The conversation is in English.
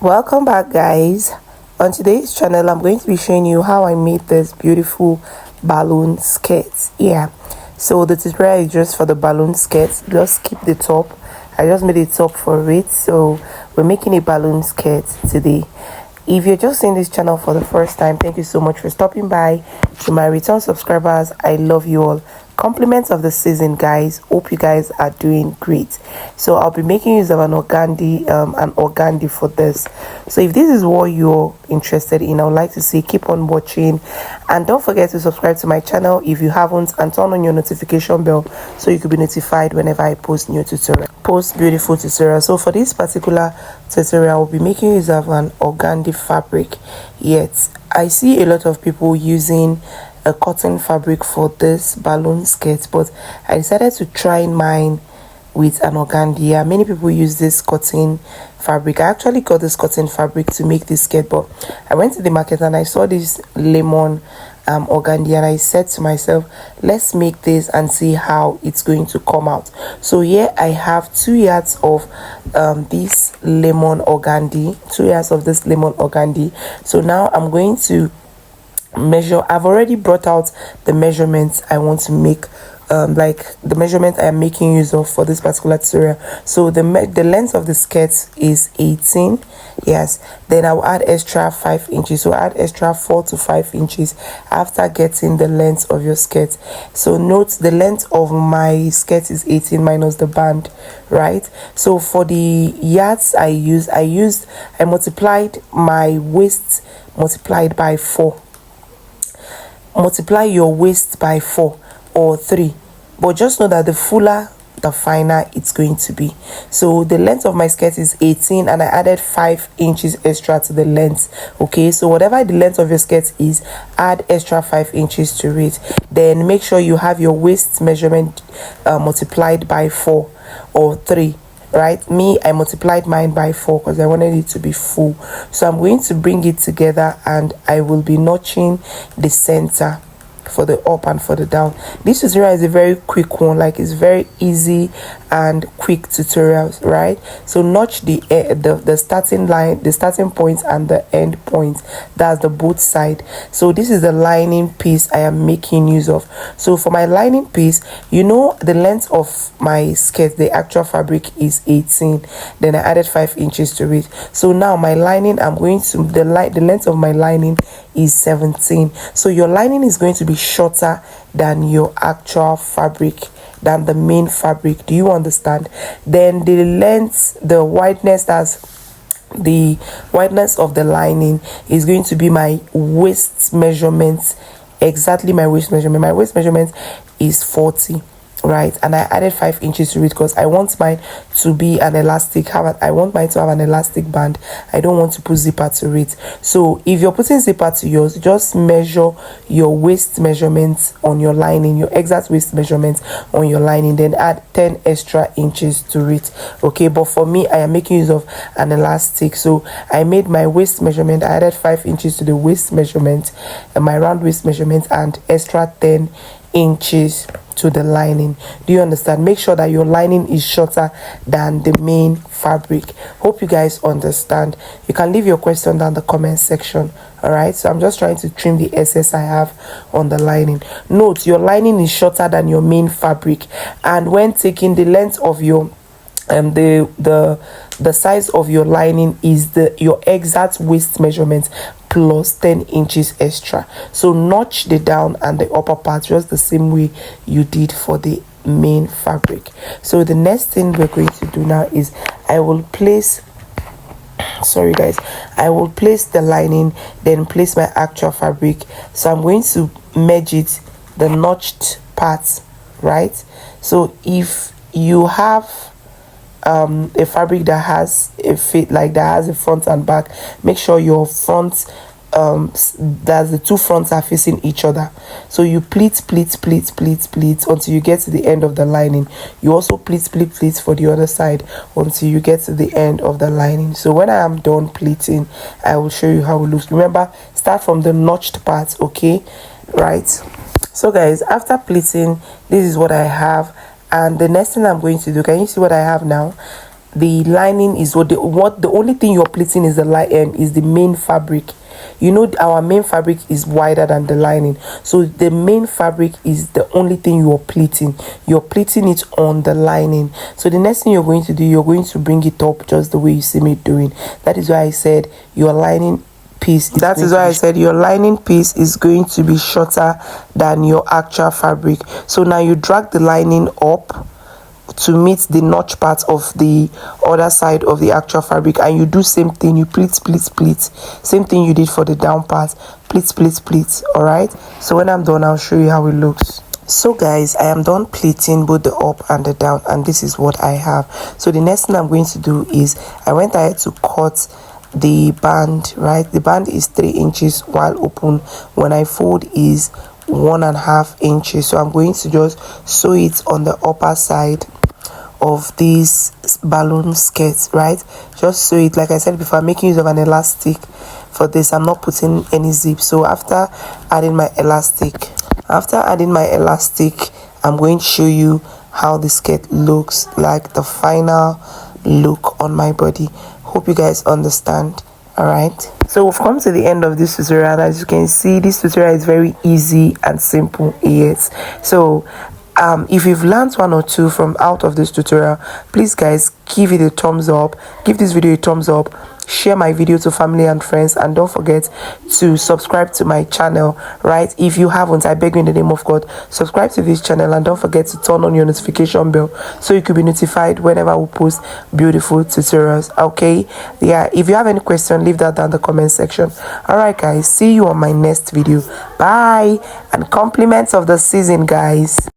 Welcome back, guys. On today's channel I'm going to be showing you how I made this beautiful balloon skirt. So the tutorial is just for the balloon skirt. Just keep the top. I just made a top for it, so we're making a balloon skirt today. If you're just seeing this channel for the first time, thank you so much for stopping by. To my return subscribers, I love you all. Compliments of the season, guys. Hope you guys are doing great. So I'll be making use of an organdy for this. So if this is what you're interested in, I would like to say keep on watching, and don't forget to subscribe to my channel if you haven't, and turn on your notification bell so you could be notified whenever I post new tutorial, beautiful tutorial. So for this particular tutorial, I'll be making use of an organdy fabric. Yet I see a lot of people using a cotton fabric for this balloon skirt, but I decided to try mine with an organdy. Many people use this cotton fabric. I actually got this cotton fabric to make this skirt, but I went to the market and I saw this lemon organdy, and I said to myself, let's make this and see how it's going to come out. So here I have 2 yards of this lemon organdy, 2 yards of this lemon organdy. So now I'm going to measure. I've already brought out the measurements I want to make, like the measurement I am making use of for this particular tutorial. So the length of the skirt is 18. Yes, then I'll add extra 5 inches, so add extra 4 to 5 inches after getting the length of your skirt. So note the length of my skirt is 18 minus the band, right? So for the yards I multiplied my waist multiplied by 4. Multiply your waist by 4 or 3, but just know that the fuller the finer it's going to be. So the length of my skirt is 18 and I added 5 inches extra to the length. Okay, so whatever the length of your skirt is, add extra 5 inches to it. Then make sure you have your waist measurement multiplied by 4 or 3. Right, me, I multiplied mine by 4 because I wanted it to be full. So I'm going to bring it together and I will be notching the center for the up and for the down. This tutorial is a very quick one, like it's very easy and quick tutorials, right? So notch the starting line, the starting point and the end point. That's the both side. So this is the lining piece I am making use of. So for my lining piece, you know the length of my skirt, the actual fabric is 18, then I added 5 inches to it. So now my lining, I'm going to the length of my lining is 17. So your lining is going to be shorter than your actual fabric, than the main fabric. Do you understand? Then the length, the wideness, that's the wideness of the lining, is going to be my waist measurement. Exactly my waist measurement. My waist measurement is 40, right? And I added 5 inches to it because I want mine to be an elastic. I want mine to have an elastic band. I don't want to put zipper to it. So if you're putting zipper to yours, just measure your waist measurements on your lining, your exact waist measurements on your lining, then add 10 extra inches to it. Okay, but for me, I am making use of an elastic, so I made my waist measurement. I added 5 inches to the waist measurement, my round waist measurement, and extra 10 inches to the lining. Do you understand? Make sure that your lining is shorter than the main fabric. Hope you guys understand. You can leave your question down the comment section. All right, so I'm just trying to trim the excess I have on the lining. Note your lining is shorter than your main fabric, and when taking the length of your the size of your lining is your exact waist measurement plus 10 inches extra. So notch the down and the upper part just the same way you did for the main fabric. So the next thing we're going to do now is I will place the lining, then place my actual fabric. So I'm going to merge it, the notched parts, right? So if you have a fabric that has a fit, like that has a front and back, make sure your front that the two fronts are facing each other. So you pleat until you get to the end of the lining. You also pleat for the other side until you get to the end of the lining. So when I am done pleating, I will show you how it looks. Remember, start from the notched part, okay? Right, so guys, after pleating, this is what I have. And the next thing I'm going to do, can you see what I have now? the lining is what the only thing you're pleating is the main fabric. You know, our main fabric is wider than the lining, so the main fabric is the only thing you're pleating. You're pleating it on the lining. So the next thing you're going to do, you're going to bring it up just the way you see me doing. That is why I said your lining piece that is why I said your lining piece is going to be shorter than your actual fabric. So now you drag the lining up to meet the notch part of the other side of the actual fabric, and you do same thing. You pleat, same thing you did for the down part. Pleat. All right, so when I'm done, I'll show you how it looks. So guys, I am done pleating both the up and the down, and this is what I have. So the next thing I'm going to do is I went ahead to cut the band. Right, the band is 3 inches while open. When I fold is 1.5 inches. So I'm going to just sew it on the upper side of this balloon skirt. Right, just sew it. Like I said before, I'm making use of an elastic for this. I'm not putting any zip. So after adding my elastic, I'm going to show you how the skirt looks like, the final look on my body. Hope you guys understand. All right, so we've come to the end of this tutorial. As you can see, this tutorial is very easy and simple. Yes, so if you've learned one or two from out of this tutorial, please guys give it a thumbs up, give this video a thumbs up, share my video to family and friends, and don't forget to subscribe to my channel. Right, if you haven't, I beg you in the name of God, subscribe to this channel, and don't forget to turn on your notification bell so you could be notified whenever we post beautiful tutorials. Okay, yeah, if you have any question, leave that down in the comment section. All right guys, see you on my next video. Bye, and compliments of the season, guys.